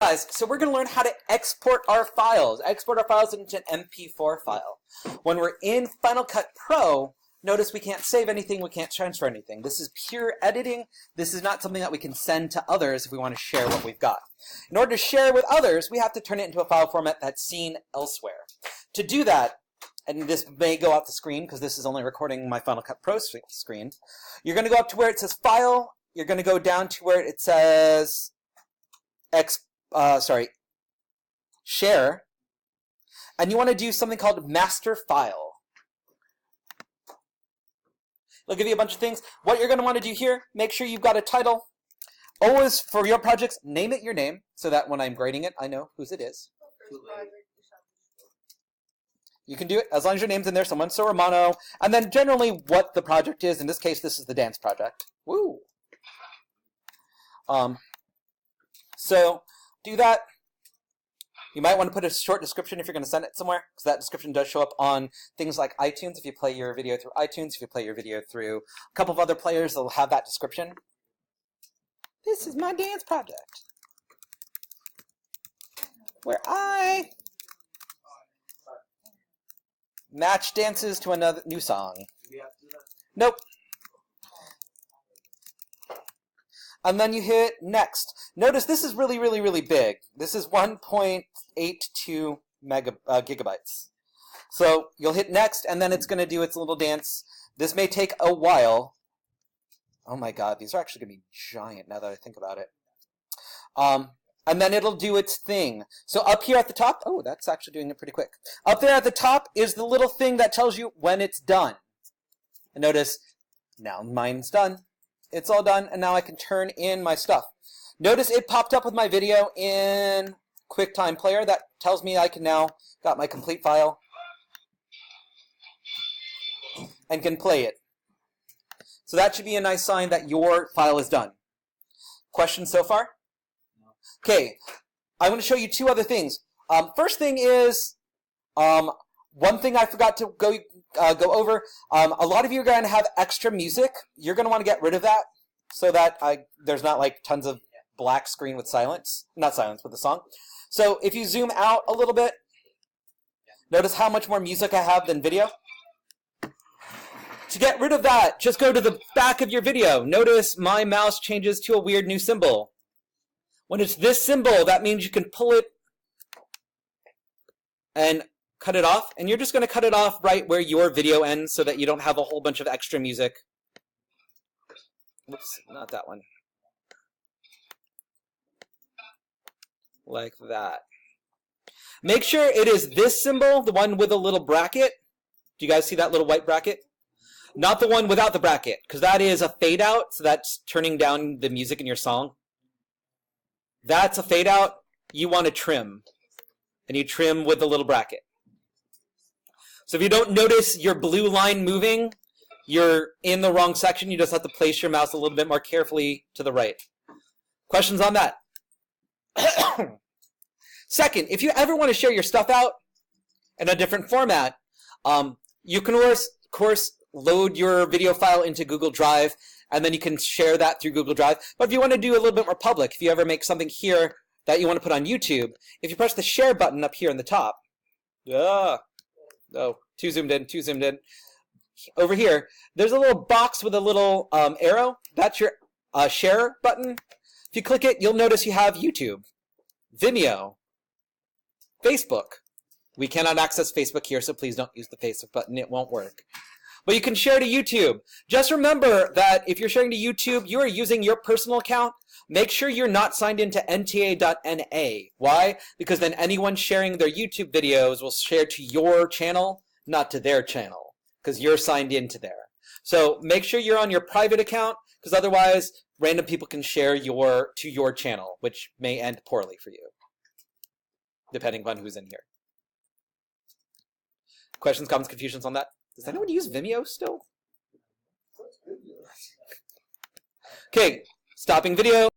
guys, so we're going to learn how to export our files. Export our files into an MP4 file. When we're in Final Cut Pro, notice we can't save anything, we can't transfer anything. This is pure editing. This is not something that we can send to others if we want to share what we've got. In order to share with others, we have to turn it into a file format that's seen elsewhere. To do that, and this may go off the screen because this is only recording my Final Cut Pro screen, you're going to go up to where it says File. You're going to go down to where it says Share, and you want to do something called Master File. It'll give you a bunch of things. What you're going to want to do here, make sure you've got a title. Always, for your projects, name it your name, so that when I'm grading it, I know whose it is. You can do it as long as your name's in there, so Monso Romano, and then generally what the project is. In this case, this is the dance project. Woo! So do that. You might want to put a short description if you're going to send it somewhere, because that description does show up on things like iTunes. If you play your video through iTunes, if you play your video through a couple of other players, they'll have that description. This is my dance project, where I match dances to another new song. Nope. And then you hit next. Notice this is really, really, really big. This is 1.82 gigabytes. So you'll hit next, and then it's going to do its little dance. This may take a while. Oh my god, these are actually going to be giant now that I think about it. And then it'll do its thing. So up here at the top, oh, that's actually doing it pretty quick. Up there at the top is the little thing that tells you when it's done. And notice, now mine's done. It's all done, and now I can turn in my stuff. Notice it popped up with my video in QuickTime Player. That tells me I can now got my complete file and can play it. So that should be a nice sign that your file is done. Questions so far? Okay, I'm going to show you two other things. First thing is, one thing I forgot to go over. A lot of you are going to have extra music. You're going to want to get rid of that so that there's not like tons of black screen with silence. Not silence, with the song. So if you zoom out a little bit, notice how much more music I have than video. To get rid of that, just go to the back of your video. Notice my mouse changes to a weird new symbol. When it's this symbol, that means you can pull it and cut it off, and you're just going to cut it off right where your video ends so that you don't have a whole bunch of extra music. Oops, not that one. Like that. Make sure it is this symbol, the one with a little bracket. Do you guys see that little white bracket? Not the one without the bracket, because that is a fade out, so that's turning down the music in your song. That's a fade out. You want to trim, and you trim with the little bracket. So if you don't notice your blue line moving, you're in the wrong section. You just have to place your mouse a little bit more carefully to the right. Questions on that? Second, if you ever want to share your stuff out in a different format, you can, of course, load your video file into Google Drive, and then you can share that through Google Drive. But if you want to do a little bit more public, if you ever make something here that you want to put on YouTube, if you press the share button up here in the top, oh, too zoomed in. Over here, there's a little box with a little arrow. That's your share button. If you click it, you'll notice you have YouTube, Vimeo, Facebook. We cannot access Facebook here, so please don't use the Facebook button. It won't work. But you can share to YouTube. Just remember that if you're sharing to YouTube, you are using your personal account. Make sure you're not signed into nta.na. Why? Because then anyone sharing their YouTube videos will share to your channel, not to their channel, because you're signed into there. So make sure you're on your private account, because otherwise random people can share to your channel, which may end poorly for you, depending on who's in here. Questions, comments, confusions on that? Does anyone use Vimeo still? Okay, stopping video.